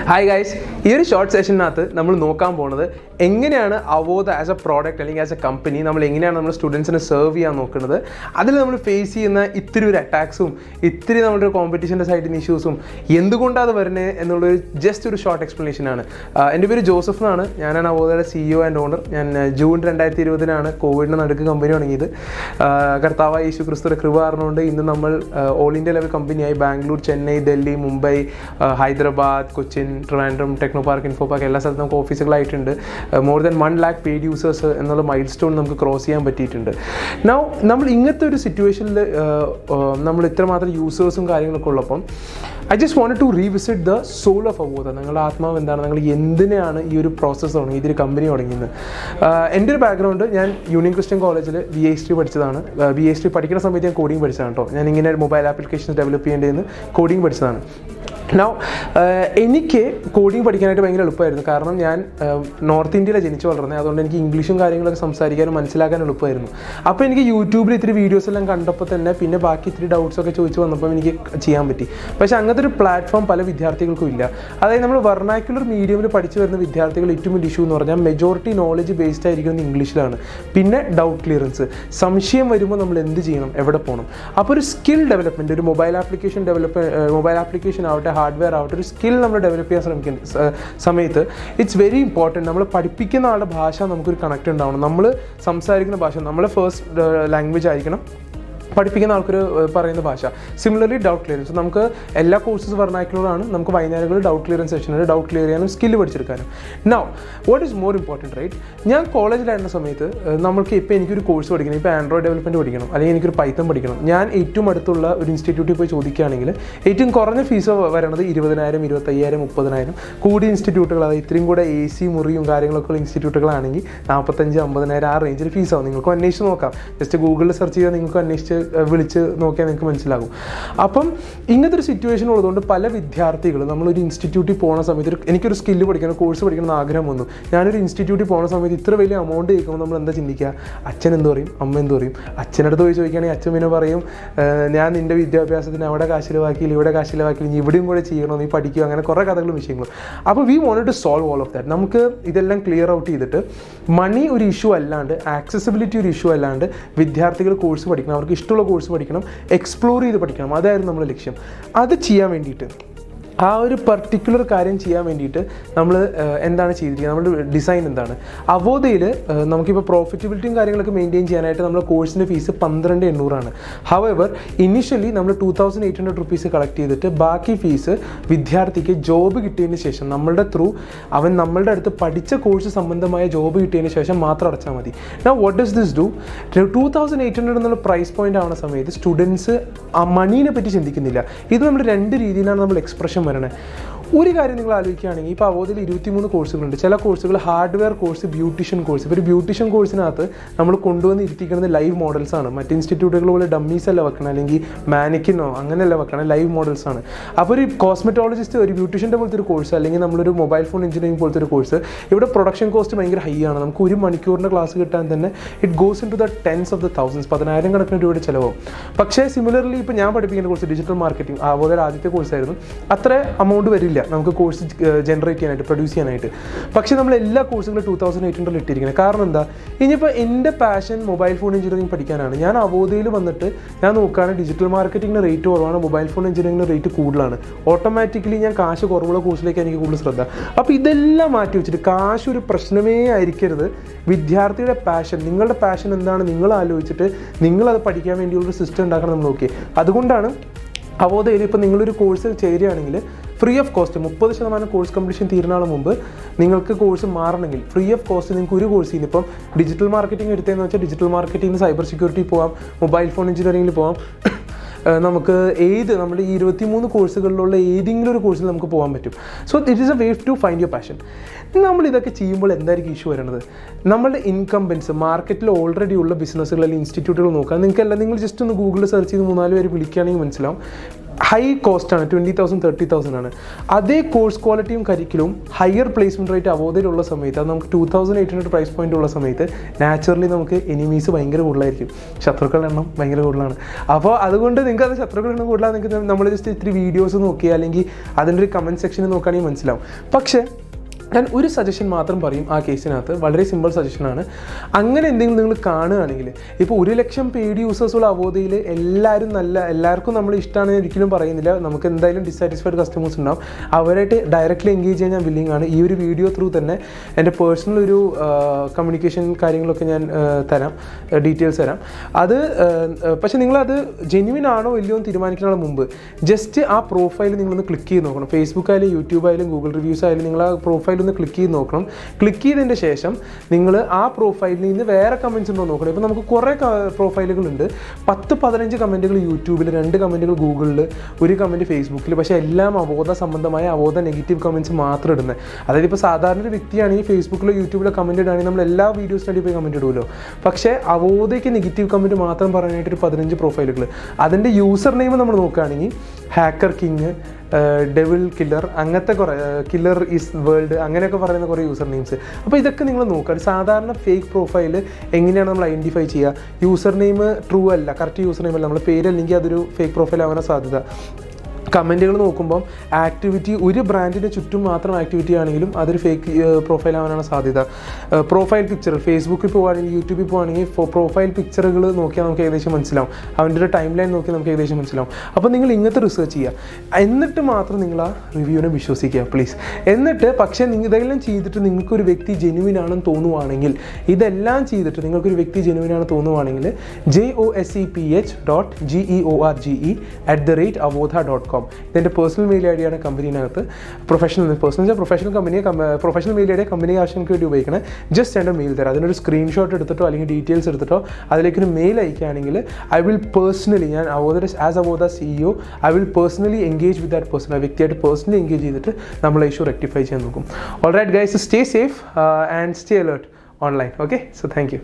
Hi guys, ഈ ഒരു short സെഷനകത്ത് നമ്മൾ നോക്കാൻ പോകുന്നത് എങ്ങനെയാണ് അവോധ ആസ് എ പ്രോഡക്റ്റ് അല്ലെങ്കിൽ ആസ് എ കമ്പനി നമ്മൾ എങ്ങനെയാണ് നമ്മൾ സ്റ്റുഡൻസിനെ സെർവ് ചെയ്യാൻ നോക്കുന്നത്. അതിൽ നമ്മൾ ഫേസ് ചെയ്യുന്ന ഇത്തിരി ഒരു അറ്റാക്സും ഇത്തിരി നമ്മുടെ ഒരു കോമ്പറ്റീഷൻ്റെ സൈഡിൽ നിന്ന് ഇഷ്യൂസും എന്തുകൊണ്ടാണ് അത് വരുന്നത് എന്നുള്ളൊരു ജസ്റ്റ് ഒരു ഷോർട്ട് എക്സ്പ്ലനേഷനാണ്. എൻ്റെ പേര് ജോസഫ് എന്നാണ്. ഞാനാണ് അവോധയുടെ CEO ആൻഡ് ഓണർ. ഞാൻ ജൂൺ 2020 കോവിഡിന് നടുക്ക് കമ്പനി തുടങ്ങിയത്. കർത്താവായ യേശു ക്രിസ്തുവിന്റെ കൃപ അറിഞ്ഞുകൊണ്ട് ഇന്ന് നമ്മൾ ഓൾ ഇന്ത്യ ലെവൽ കമ്പനിയായി ബാംഗ്ലൂർ, ചെന്നൈ, ഡൽഹി, മുംബൈ, ഹൈദരാബാദ്, കൊച്ചിൻ, ട്രിവാൻഡ്രം, ടെക്നോ പാർക്ക്, ഇൻഫോ പാർക്ക് എല്ലാ സ്ഥലത്തും നമുക്ക് ഓഫീസുകളായിട്ടുണ്ട്. More than 1 lakh paid users എന്നുള്ള മൈൽ സ്റ്റോൺ നമുക്ക് ക്രോസ് ചെയ്യാൻ പറ്റിയിട്ടുണ്ട്. നൗ നമ്മൾ ഇങ്ങനത്തെ ഒരു സിറ്റുവേഷനിൽ നമ്മൾ ഇത്രമാത്രം യൂസേഴ്സും കാര്യങ്ങളൊക്കെ ഉള്ളപ്പം I just wanted to revisit the soul of Avodha. നിങ്ങളുടെ ആത്മാവ് എന്താണ്, നിങ്ങൾ എന്തിനാണ് ഈ ഒരു പ്രോസസ്സ് തുടങ്ങി, ഇതൊരു കമ്പനി തുടങ്ങിയത്. എൻ്റെ ഒരു ബാക്ക്ഗ്രൗണ്ട്, ഞാൻ യൂണിയൻ ക്രിസ്ത്യൻ കോളേജിൽ VA പഠിച്ചതാണ്. VA പഠിക്കുന്ന സമയത്ത് ഞാൻ കോഡിങ് പഠിച്ചതാണ് കേട്ടോ. ഞാൻ ഇങ്ങനെ മൊബൈൽ ആപ്ലിക്കേഷൻസ് ഡെവലപ്പ് ചെയ്യേണ്ടതെന്ന് കോഡിങ് പഠിച്ചതാണ്. നൗ എനിക്ക് കോഡിങ് പഠിക്കാനായിട്ട് ഭയങ്കര എളുപ്പമായിരുന്നു. കാരണം ഞാൻ നോർത്ത് ഇന്ത്യയിലാണ് ജനിച്ചു വളർന്നത്. അതുകൊണ്ട് എനിക്ക് ഇംഗ്ലീഷും കാര്യങ്ങളൊക്കെ സംസാരിക്കാനും മനസ്സിലാക്കാനും എളുപ്പമായിരുന്നു. അപ്പോൾ എനിക്ക് യൂട്യൂബിൽ ഇത്തിരി വീഡിയോസ് എല്ലാം കണ്ടപ്പോൾ തന്നെ പിന്നെ ബാക്കി ഇത്തിരി ഡൗട്ട്സൊക്കെ ചോദിച്ചു വന്നപ്പോൾ എനിക്ക് ചെയ്യാൻ പറ്റി. പക്ഷേ അങ്ങനത്തെ ഒരു പ്ലാറ്റ്ഫോം പല വിദ്യാർത്ഥികൾക്കും ഇല്ല. അതായത് നമ്മൾ വെർനാക്കുലർ മീഡിയമിൽ പഠിച്ചു വരുന്ന വിദ്യാർത്ഥികൾ ഏറ്റവും വലിയ ഇഷ്യൂ എന്ന് പറഞ്ഞാൽ മെജോറിറ്റി നോളജ് ബേസ്ഡ് ആയിരിക്കുന്നത് ഇംഗ്ലീഷിലാണ്. പിന്നെ ഡൗട്ട് ക്ലിയറൻസ്, സംശയം വരുമ്പോൾ നമ്മൾ എന്ത് ചെയ്യണം, എവിടെ പോകണം. അപ്പോൾ ഒരു സ്കിൽ ഡെവലപ്മെൻറ്റ്, ഒരു മൊബൈൽ ആപ്ലിക്കേഷൻ ആവട്ടെ, ഹാർഡ്വെയർ ആവട്ടെ, ഒരു സ്കിൽ നമ്മൾ ഡെവലപ്പ് ചെയ്യാൻ ശ്രമിക്കുന്ന സമയത്ത് ഇറ്റ്സ് വെരി ഇമ്പോർട്ടൻറ്റ്. നമ്മൾ പഠിപ്പിക്കുന്ന ആളുടെ ഭാഷ നമുക്കൊരു കണക്റ്റ് ഉണ്ടാവണം. നമ്മൾ സംസാരിക്കുന്ന ഭാഷ നമ്മളെ ഫസ്റ്റ് ലാംഗ്വേജ് ആയിരിക്കണം, പഠിപ്പിക്കുന്ന ആൾക്കൊരു പറയുന്ന ഭാഷ. സിമിലർലി ഡൗട്ട് ക്ലിയറൻസ്, നമുക്ക് എല്ലാ കോഴ്സസ് വെർനാക്കുലറാണ്. നമുക്ക് വൈകുന്നേരങ്ങളിൽ ഡൗട്ട് ക്ലിയറൻസ് സെഷനുണ്ട്, ഡൗട്ട് ക്ലിയർ ചെയ്യാനും സ്കില്ല് പഠിച്ചെടുക്കാനും. Now what is more important, right? ഞാൻ കോളേജിലായിരുന്ന സമയത്ത് നമുക്ക് ഇപ്പോൾ എനിക്കൊരു കോഴ്സ് പഠിക്കണം, ഇപ്പോൾ ആൻഡ്രോയിഡ് ഡെവലപ്മെൻറ്റ് പഠിക്കണം, അല്ലെങ്കിൽ എനിക്കൊരു പൈത്തൺ പഠിക്കണം. ഞാൻ ഏറ്റവും അടുത്തുള്ള ഒരു ഇൻസ്റ്റിറ്റ്യൂട്ടിൽ പോയി ചോദിക്കുകയാണെങ്കിൽ ഏറ്റവും കുറഞ്ഞ ഫീസ് വരണത് 20,000, 25,000, 30,000. കൂടിയ ഇൻസ്റ്റിറ്റ്യൂട്ടുകൾ, അതായത് ഇത്രയും കൂടെ AC മുറിയും കാര്യങ്ങളൊക്കെ ഉള്ള ഇൻസ്റ്റിറ്റ്യൂട്ടുകളാണെങ്കിൽ 45,000, 50,000 ആ റേഞ്ചിൽ ഫീസാവും. നിങ്ങൾക്ക് അന്വേഷിച്ച് നോക്കാം. ജസ്റ്റ് ഗൂഗിളിൽ സെർച്ച് ചെയ്താൽ നിങ്ങൾക്ക് അന്വേഷിച്ച് വിളിച്ച് നോക്കിയാൽ നിങ്ങൾക്ക് മനസ്സിലാകും. അപ്പം ഇങ്ങനത്തെ ഒരു സിറ്റുവേഷൻ ഉള്ളതുകൊണ്ട് പല വിദ്യാർത്ഥികൾ നമ്മളൊരു ഇൻസ്റ്റിറ്റ്യൂട്ടിൽ പോകുന്ന സമയത്ത് എനിക്കൊരു സ്കില്ല് പഠിക്കണം, കോഴ്സ് പഠിക്കണം എന്ന് ആഗ്രഹം വന്നു. ഞാനൊരു ഇൻസ്റ്റിറ്റ്യൂട്ടിൽ പോകുന്ന സമയത്ത് ഇത്ര വലിയ എമൗണ്ട് കേൾക്കുമ്പോൾ നമ്മൾ എന്താ ചിന്തിക്കുക? അച്ഛൻ എന്ത് പറയും, അമ്മ എന്ത് പറയും? അച്ഛനടുത്ത് പോയി ചോദിക്കുകയാണെങ്കിൽ അച്ഛൻ പിന്നെ പറയും, ഞാൻ നിൻ്റെ വിദ്യാഭ്യാസത്തിന് അവിടെ കാശ് ചിലവാക്കിയില്ല, ഇവിടെ കാശ് ചിലവാക്കിയില്ല, നീ ഇവിടെയും കൂടെ ചെയ്യണോ, നീ പഠിക്കുക, അങ്ങനെ കുറേ കഥകളും വിഷയങ്ങളും. അപ്പോൾ we wanted to solve all of that. നമുക്ക് ഇതെല്ലാം ക്ലിയർ ഔട്ട് ചെയ്തിട്ട് മണി ഒരു ഇഷ്യൂ അല്ലാണ്ട്, ആക്സസിബിലിറ്റി ഒരു ഇഷ്യൂ അല്ലാണ്ട് വിദ്യാർത്ഥികൾ കോഴ്സ് പഠിക്കണം, അവർക്ക് ഇഷ്ടമുള്ള കോഴ്സ് പഠിക്കണം, എക്സ്പ്ലോർ ചെയ്ത് പഠിക്കണം. അതായിരുന്നു നമ്മുടെ ലക്ഷ്യം. അത് ചെയ്യാൻ വേണ്ടിയിട്ട്, ആ ഒരു പർട്ടിക്കുലർ കാര്യം ചെയ്യാൻ വേണ്ടിയിട്ട് നമ്മൾ എന്താണ് ചെയ്തിരിക്കുന്നത്, നമ്മുടെ ഡിസൈൻ എന്താണ്. അവോധയിൽ നമുക്കിപ്പോൾ പ്രോഫിറ്റബിലിറ്റിയും കാര്യങ്ങളൊക്കെ മെയിൻറ്റെയിൻ ചെയ്യാനായിട്ട് നമ്മുടെ കോഴ്സിൻ്റെ ഫീസ് 12,800. ഹവെവർ ഇനിഷ്യലി നമ്മൾ 2,800 rupees കളക്ട് ചെയ്തിട്ട് ബാക്കി ഫീസ് വിദ്യാർത്ഥിക്ക് ജോബ് കിട്ടിയതിന് ശേഷം നമ്മളുടെ ത്രൂ അവൻ നമ്മളുടെ അടുത്ത് പഠിച്ച കോഴ്സ് സംബന്ധമായ ജോബ് കിട്ടിയതിന് ശേഷം മാത്രം അടച്ചാൽ മതി. Now what does this do? 2,800 എന്നുള്ള പ്രൈസ് പോയിന്റ് ആവുന്ന സമയത്ത് സ്റ്റുഡൻസ് ആ മണീനെ പറ്റി ചിന്തിക്കുന്നില്ല. ഇത് നമ്മൾ 2 രീതിയിലാണ് നമ്മൾ എക്സ്പ്രഷൻ വരണേ. ഒരു കാര്യം നിങ്ങൾ ആലോചിക്കുകയാണെങ്കിൽ ഇപ്പോൾ അവോധയിൽ 23 കോഴ്സുകളുണ്ട്. ചില കോഴ്സുകൾ ഹാർഡ്വെയർ കോഴ്സ്, ബ്യൂട്ടീഷ്യൻ കോഴ്സ്. ഇപ്പോൾ ഒരു ബ്യൂട്ടീഷ്യൻ കോഴ്സിനകത്ത് നമ്മൾ കൊണ്ടുവന്ന് ഇരുത്തിക്കുന്നത് ലൈവ് മോഡൽസ് ആണ്. മറ്റ് ഇൻസ്റ്റിറ്റ്യൂട്ടുകൾ പോലെ ഡമ്മീസ് അല്ല വെക്കണം, അല്ലെങ്കിൽ മാനിക്കിനോ അങ്ങനെയല്ല വെക്കണം, ലൈവ് മോഡൽസ് ആണ്. അപ്പോൾ ഒരു കോസ്മെറ്റോളജിസ്റ്റ്, ഒരു ബ്യൂട്ടീഷ്യൻ്റെ പോലത്തെ ഒരു കോഴ്സ്, അല്ലെങ്കിൽ നമ്മളൊരു മൊബൈൽ ഫോൺ എഞ്ചിനീയറിംഗ് പോലത്തെ ഒരു കോഴ്സ്, ഇവിടെ പ്രൊഡക്ഷൻ കോസ്റ്റ് ഭയങ്കര ഹൈ ആണ്. നമുക്ക് 1 മണിക്കൂറിൻ്റെ ക്ലാസ് കിട്ടാൻ തന്നെ it goes into the tens of thousands, 10,000 കണക്കിന് രൂപയുടെ ചിലവും. പക്ഷേ സിമിലർലി ഇപ്പോൾ ഞാൻ പഠിപ്പിക്കുന്ന കോഴ്സ് ഡിജിറ്റൽ മാർക്കറ്റിംഗ്, അവോധയുടെ ആദ്യത്തെ കോഴ്സായിരുന്നു. അത്ര എമൗണ്ട് വരില്ല നമുക്ക് കോഴ്സ് ജനറേറ്റ് ചെയ്യാനായിട്ട്, പ്രൊഡ്യൂസ് ചെയ്യാനായിട്ട്. പക്ഷേ നമ്മൾ എല്ലാ കോഴ്സുകളും 2,800 ഇട്ടിരിക്കുന്നത്. കാരണം എന്താ? ഇനിയിപ്പോൾ എൻ്റെ പാഷൻ മൊബൈൽ ഫോൺ എഞ്ചിനീയറിംഗ് പഠിക്കാനാണ്. ഞാൻ അവോധയിൽ വന്നിട്ട് ഞാൻ നോക്കുകയാണെങ്കിൽ ഡിജിറ്റൽ മാർക്കറ്റിംഗിന് റേറ്റ് കുറവാണ്, മൊബൈൽ ഫോൺ എഞ്ചിനീയറിംഗിന് റേറ്റ് കൂടുതലാണ്. ഓട്ടോമാറ്റിക്കലി ഞാൻ കാശ് കുറവുള്ള കോഴ്സിലേക്ക് എനിക്ക് കൂടുതൽ ശ്രദ്ധ. അപ്പോൾ ഇതെല്ലാം മാറ്റി വെച്ചിട്ട്, കാശ് ഒരു പ്രശ്നമേ ആയിരിക്കരുത്. വിദ്യാർത്ഥിയുടെ പാഷൻ, നിങ്ങളുടെ പാഷൻ എന്താണ് നിങ്ങൾ ആലോചിച്ചിട്ട് നിങ്ങളത് പഠിക്കാൻ വേണ്ടിയുള്ളൊരു സിസ്റ്റം ഉണ്ടാക്കണം നമ്മൾ നോക്കിയേ. അതുകൊണ്ടാണ് അവോധയിൽ ഇപ്പോൾ നിങ്ങളൊരു കോഴ്സ് ചേരുകയാണെങ്കിൽ free of cost 30% course completion തീരുന്നതിന് മുമ്പ് നിങ്ങൾക്ക് കോഴ്സ് മാറണമെങ്കിൽ ഫ്രീ ഓഫ് കോസ്റ്റ് നിങ്ങൾക്ക് ഒരു കോഴ്സ് ചെയ്യുന്നു. ഇപ്പം ഡിജിറ്റൽ മാർക്കറ്റിംഗ് എടുത്തതെന്ന് വെച്ചാൽ ഡിജിറ്റൽ മാർക്കറ്റിംഗ്, സൈബർ സെക്യൂരിറ്റി പോകാം, മൊബൈൽ ഫോൺ എഞ്ചിനീയറിംഗിൽ പോകാം. നമുക്ക് നമ്മുടെ ഈ 23 കോഴ്സുകളിലുള്ള ഏതെങ്കിലും ഒരു കോഴ്സിൽ നമുക്ക് പോകാൻ പറ്റും. So it is a way to find your passion. നമ്മളിതൊക്കെ ചെയ്യുമ്പോൾ എന്തായിരിക്കും ഇഷ്യൂ വരുന്നത്? നമ്മളുടെ ഇൻകംബൻസ്, മാർക്കറ്റിൽ ഓൾറെഡി ഉള്ള ബിസിനസ്സുകൾ അല്ലെങ്കിൽ ഇൻസ്റ്റിറ്റ്യൂട്ടുകൾ നോക്കാം. നിങ്ങൾ ജസ്റ്റ് ഒന്ന് ഗൂഗിളിൽ സെർച്ച് ചെയ്ത് 3-4 പേര് വിളിക്കുകയാണെങ്കിൽ മനസ്സിലാവും. ഹൈ കോസ്റ്റാണ്, 20,000 30,000 ആണ്. അതേ കോഴ്സ് ക്വാളിറ്റിയും കരിക്കുലും ഹയർ പ്ലേസ്മെൻറ്റ് റേറ്റ് അവോധയിലുള്ള സമയത്ത്, അത് നമുക്ക് 2,800 പ്രൈസ് പോയിൻ്റ് ഉള്ള സമയത്ത് നാച്ചുറലി നമുക്ക് എനിമീസ് ഭയങ്കര കൂടുതലായിരിക്കും, ശത്രുക്കളുടെ എണ്ണം ഭയങ്കര കൂടുതലാണ്. അപ്പോൾ അതുകൊണ്ട് നിങ്ങൾക്ക് അത് ശത്രുക്കളുടെ എണ്ണം കൂടുതലാണ് നിങ്ങൾക്ക് നമ്മൾ ജസ്റ്റ് ഇത്തിരി വീഡിയോസ് നോക്കിയാൽ അല്ലെങ്കിൽ അതിൻ്റെ ഒരു കമൻറ്റ് സെക്ഷനിൽ നോക്കുകയാണെങ്കിൽ മനസ്സിലാവും. പക്ഷേ ഞാൻ ഒരു സജഷൻ മാത്രം പറയും ആ കേസിനകത്ത്, വളരെ സിമ്പിൾ സജഷനാണ്. അങ്ങനെ എന്തെങ്കിലും നിങ്ങൾ കാണുകയാണെങ്കിൽ, ഇപ്പോൾ 1,00,000 പെയ്ഡ് യൂസേഴ്സുള്ള അവോധയിൽ എല്ലാവർക്കും നമ്മൾ ഇഷ്ടമാണെന്ന് ഒരിക്കലും പറയുന്നില്ല. നമുക്ക് എന്തായാലും ഡിസാറ്റിസ്ഫൈഡ് കസ്റ്റമേഴ്സ് ഉണ്ടാവും. അവരായിട്ട് ഡയറക്റ്റ്ലി എൻഗേജ് ചെയ്യാൻ ഞാൻ വില്ലിങ് ആണ്. ഈ ഒരു വീഡിയോ ത്രൂ തന്നെ എൻ്റെ പേഴ്സണൽ ഒരു കമ്മ്യൂണിക്കേഷൻ കാര്യങ്ങളൊക്കെ ഞാൻ തരാം, ഡീറ്റെയിൽസ് തരാം. അത് പക്ഷേ നിങ്ങളത് ജെന്യുവിൻ ആണോ ഇല്ലയോ എന്ന് തീരുമാനിക്കുന്നതിന് മുമ്പ് ജസ്റ്റ് ആ പ്രൊഫൈൽ നിങ്ങളൊന്ന് ക്ലിക്ക് ചെയ്ത് നോക്കണം. ഫേസ്ബുക്ക് ആയാലും യൂട്യൂബ് ആയാലും ഗൂഗിൾ റിവ്യൂസ് ആയാലും നിങ്ങൾ ആ പ്രൊഫൈൽ ഒന്ന് ക്ലിക്ക് ചെയ്ത് നോക്കണം. ക്ലിക്ക് ചെയ്തതിൻ്റെ ശേഷം നിങ്ങൾ ആ പ്രൊഫൈലിൽ നിന്ന് വേറെ കമൻറ്റ്സ് ഉണ്ടോ നോക്കണം. ഇപ്പോൾ നമുക്ക് കുറേ പ്രൊഫൈലുകളുണ്ട്, 10-15 കമൻറ്റുകൾ യൂട്യൂബിൽ, 2 കമൻറ്റുകൾ ഗൂഗിളിൽ, 1 കമൻറ്റ് ഫേസ്ബുക്കിൽ, പക്ഷേ എല്ലാം അവോധ സംബന്ധമായ അവോധ നെഗറ്റീവ് കമൻറ്റ്സ് മാത്രം ഇടുന്നത്. അതായത് ഇപ്പോൾ സാധാരണ ഒരു വ്യക്തിയാണെങ്കിൽ ഫേസ്ബുക്കിലോ യൂട്യൂബിലോ കമൻറ്റ് ഇടുകയാണെങ്കിൽ നമ്മൾ എല്ലാ വീഡിയോസിനായിട്ട് പോയി കമൻറ്റ് ഇടുമല്ലോ. പക്ഷേ അവോധയ്ക്ക് നെഗറ്റീവ് കമൻറ്റ് മാത്രം പറയാനായിട്ടൊരു 15 പ്രൊഫൈലുകൾ. അതിൻ്റെ യൂസർ നെയിം നമ്മൾ നോക്കുകയാണെങ്കിൽ ഹാക്കർ കിങ്, ഡെവിൾ കില്ലർ, അങ്ങനത്തെ കുറേ, കില്ലർ ഈസ് വേൾഡ്, അങ്ങനെയൊക്കെ പറയുന്ന കുറേ യൂസർ നെയിംസ്. അപ്പോൾ ഇതൊക്കെ നിങ്ങൾ നോക്കുക. സാധാരണ ഫേക്ക് പ്രൊഫൈൽ എങ്ങനെയാണ് നമ്മൾ ഐഡൻറ്റിഫൈ ചെയ്യുക? യൂസർ നെയിം ട്രൂ അല്ല, കറക്റ്റ് യൂസർ നെയിം അല്ല, നമ്മുടെ പേരല്ലെങ്കിൽ അതൊരു ഫേക്ക് പ്രൊഫൈൽ ആവാൻ സാധ്യത. കമൻറ്റുകൾ നോക്കുമ്പം ആക്ടിവിറ്റി, ഒരു ബ്രാൻഡിന് ചുറ്റും മാത്രം ആക്ടിവിറ്റി ആണെങ്കിലും അതൊരു ഫേക്ക് പ്രൊഫൈൽ ആവാനാണ് സാധ്യത. പ്രൊഫൈൽ പിക്ചർ, ഫേസ്ബുക്കിൽ പോകുകയാണെങ്കിൽ യൂട്യൂബിൽ പോകുകയാണെങ്കിൽ പ്രൊഫൈൽ പിക്ചറുകൾ നോക്കിയാൽ നമുക്ക് ഏകദേശം മനസ്സിലാവും. അവൻ്റെ ഒരു ടൈം ലൈൻ നോക്കി നമുക്ക് ഏകദേശം മനസ്സിലാവും. അപ്പോൾ നിങ്ങൾ ഇങ്ങനത്തെ റിസർച്ച് ചെയ്യുക, എന്നിട്ട് മാത്രം നിങ്ങൾ ആ റിവ്യൂവിനെ വിശ്വസിക്കുക പ്ലീസ്. എന്നിട്ട് പക്ഷേ ഇതെല്ലാം ചെയ്തിട്ട് നിങ്ങൾക്കൊരു വ്യക്തി ജെന്യുവിൻ ആണെന്ന് തോന്നുവാണെങ്കിൽ, ഇതെല്ലാം ചെയ്തിട്ട് നിങ്ങൾക്കൊരു വ്യക്തി ജെന്യുവിൻ ആണെന്ന് തോന്നുവാണെങ്കിൽ joseph@george@avodha.com ഇതെൻ്റെ പേഴ്സണൽ മെയിൽ ഐ ഡിയാണ്. കമ്പനിനകത്ത് professional professional mail ID company ആവശ്യങ്ങൾക്ക് വേണ്ടി ഉപയോഗിക്കണം. ജസ്റ്റ് എൻ്റെ മെയിൽ തരാം, അതിനൊരു സ്ക്രീൻഷോട്ട് എടുത്തിട്ടോ അല്ലെങ്കിൽ ഡീറ്റെയിൽസ് എടുത്തിട്ടോ അതിലേക്കൊരു മെയിൽ അയക്കുകയാണെങ്കിൽ ഐ വിൽ പേഴ്സണലി, ഞാൻ Avodha CEO I will personally engage with that person. ആ വ്യക്തിയായിട്ട് പേഴ്സണലി എൻഗേജ് ചെയ്തിട്ട് നമ്മൾ ഇഷ്യൂ റെക്ടിഫൈ ചെയ്യാൻ നോക്കും. Alright guys, stay safe and stay alert online. Okay, so thank U.